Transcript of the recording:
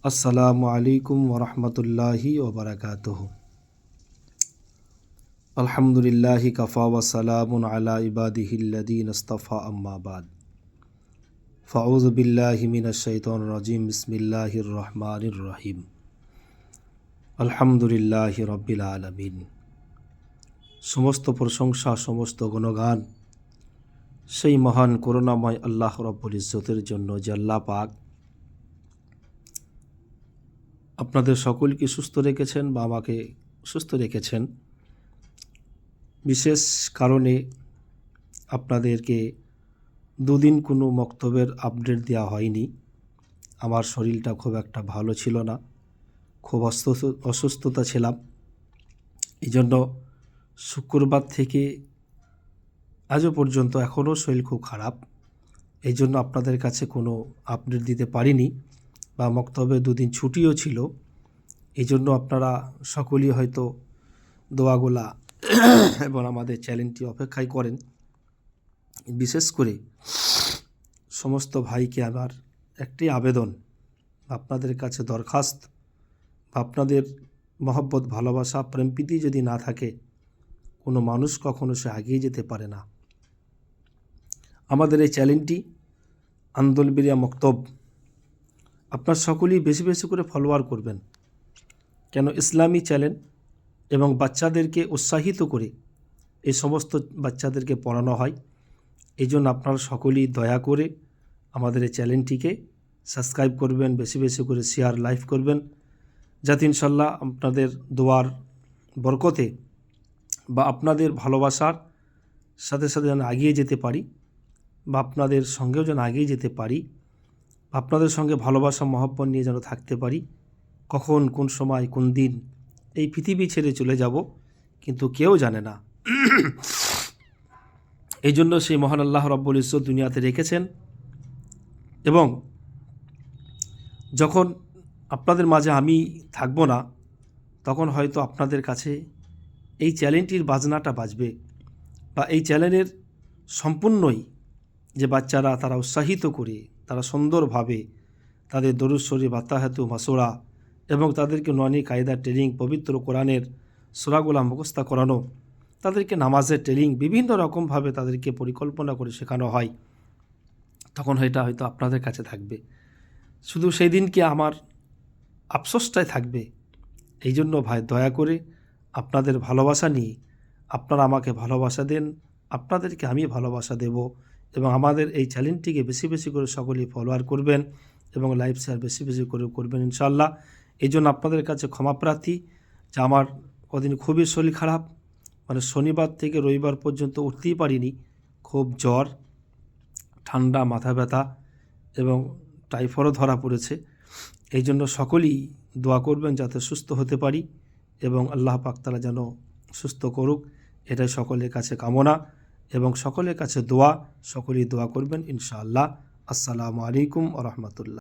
আসসালামু আলাইকুম ওরহমতুল্লাহি ওবরাকাতুহু। আলহামদুলিল্লাহি কাফা ওয়া সালামুন আলা ইবাদিহিল্লাযীন ইসতাফা আম্মা বাদ। ফাউযু বিল্লাহি মিনাশ শাইতানির রাজিম। বিসমিল্লাহির রহমানির রহিম। আলহামদুলিল্লাহি রাব্বিল আলামিন। সমস্ত প্রশংসা, সমস্ত গুণগান সেই মহান করুণাময় আল্লাহ রাব্বুল ইজ্জতের জন্য যে আল্লাহ পাক আপনাদের সকলকে সুস্থ রেখেছেন বা আমাকে সুস্থ রেখেছেন। বিশেষ কারণে আপনাদেরকে দুদিন কোনো মক্তবের আপডেট দেওয়া হয়নি। আমার শরীরটা খুব একটা ভালো ছিল না, খুব অসুস্থতা ছিলাম। এই জন্য শুক্রবার থেকে আজও পর্যন্ত এখনও শরীর খুব খারাপ। এই জন্য আপনাদের কাছে কোনো আপডেট দিতে পারিনি, বা মক্তবে দুদিন ছুটিও ছিল। এই জন্য আপনারা সকলেই হয়তো দোয়াগুলা এবং আমাদের চ্যানেলটি অপেক্ষায় করেন। বিশেষ করে সমস্ত ভাইকে আমার একটি আবেদন, আপনাদের কাছে দরখাস্ত, আপনাদের মহব্বত, ভালোবাসা, প্রেমপ্রীতি যদি না থাকে, কোনো মানুষ কখনো সে এগিয়ে যেতে পারে না। আমাদের এই চ্যানেলটি আন্দোলবেরিয়া মক্তব আপনার সকলেই বেশি বেশি করে ফলোয়ার করবেন, কেন ইসলামী চ্যানেল এবং বাচ্চাদেরকে উৎসাহিত করে এই সমস্ত বাচ্চাদেরকে পড়ানো হয়। এই জন্য আপনারা সকলেই দয়া করে আমাদের এই চ্যানেলটিকে সাবস্ক্রাইব করবেন, বেশি বেশি করে শেয়ার, লাইভ করবেন, যাতে ইনশাল্লাহ আপনাদের দোয়ার বরকতে বা আপনাদের ভালোবাসার সাথে সাথে যেন এগিয়ে যেতে পারি, বা আপনাদের সঙ্গেও যেন এগিয়ে যেতে পারি, আপনাদের সঙ্গে ভালোবাসা মহব্বত নিয়ে যেন থাকতে পারি। কখন, কোন সময়, কোন দিন এই পৃথিবী ছেড়ে চলে যাব কিন্তু কেউ জানে না। এই জন্য সেই মহান আল্লাহ রাব্বুল ইজ্জত দুনিয়াতে রেখেছেন, এবং যখন আপনাদের মাঝে আমি থাকব না, তখন হয়তো আপনাদের কাছে এই চ্যানেলটির বাজনাটা বাজবে, বা এই চ্যানেলের সম্পূর্ণই যে বাচ্চারা তারা উৎসাহিত করে, তারা সুন্দরভাবে তাদের দরুদ শরীফ, আত্তাহিয়াতু, মাসুরা এবং তাদেরকে নুরানি কায়দা ট্রেনিং, পবিত্র কোরআনের সূরাগুলো মুখস্থ করানো, তাদেরকে নামাজের ট্রেনিং বিভিন্ন রকমভাবে তাদেরকে পরিকল্পনা করে শেখানো হয়, তখন এটা হয়তো আপনাদের কাছে থাকবে। শুধু সেই দিনকে আমার আফসোসটাই থাকবে। এই জন্য ভাই, দয়া করে আপনাদের ভালোবাসা নিয়ে আপনারা আমাকে ভালোবাসা দেন, আপনাদেরকে আমি ভালোবাসা দেব, এবং আমাদের এই চ্যানেলটিকে বেশি বেশি করে সকলেই ফলোয়ার করবেন এবং লাইভ শেয়ার বেশি বেশি করে করবেন ইনশাআল্লাহ। এই জন্য আপনাদের কাছে ক্ষমা প্রার্থী যে আমার কদিন খুবই শরীর খারাপ, মানে শনিবার থেকে রবিবার পর্যন্ত উঠতেই পারিনি। খুব জ্বর, ঠান্ডা, মাথা ব্যথা এবং টাইফয়েডও ধরা পড়েছে। এই জন্য সকলেই দোয়া করবেন যাতে সুস্থ হতে পারি, এবং আল্লাহ পাক তাআলা যেন সুস্থ করুক, এটাই সকলের কাছে কামনা এবং সকলের কাছে দোয়া। সকলেই দোয়া করবেন ইনশাআল্লাহ। আসসালামু আলাইকুম ওয়া রাহমাতুল্লাহ।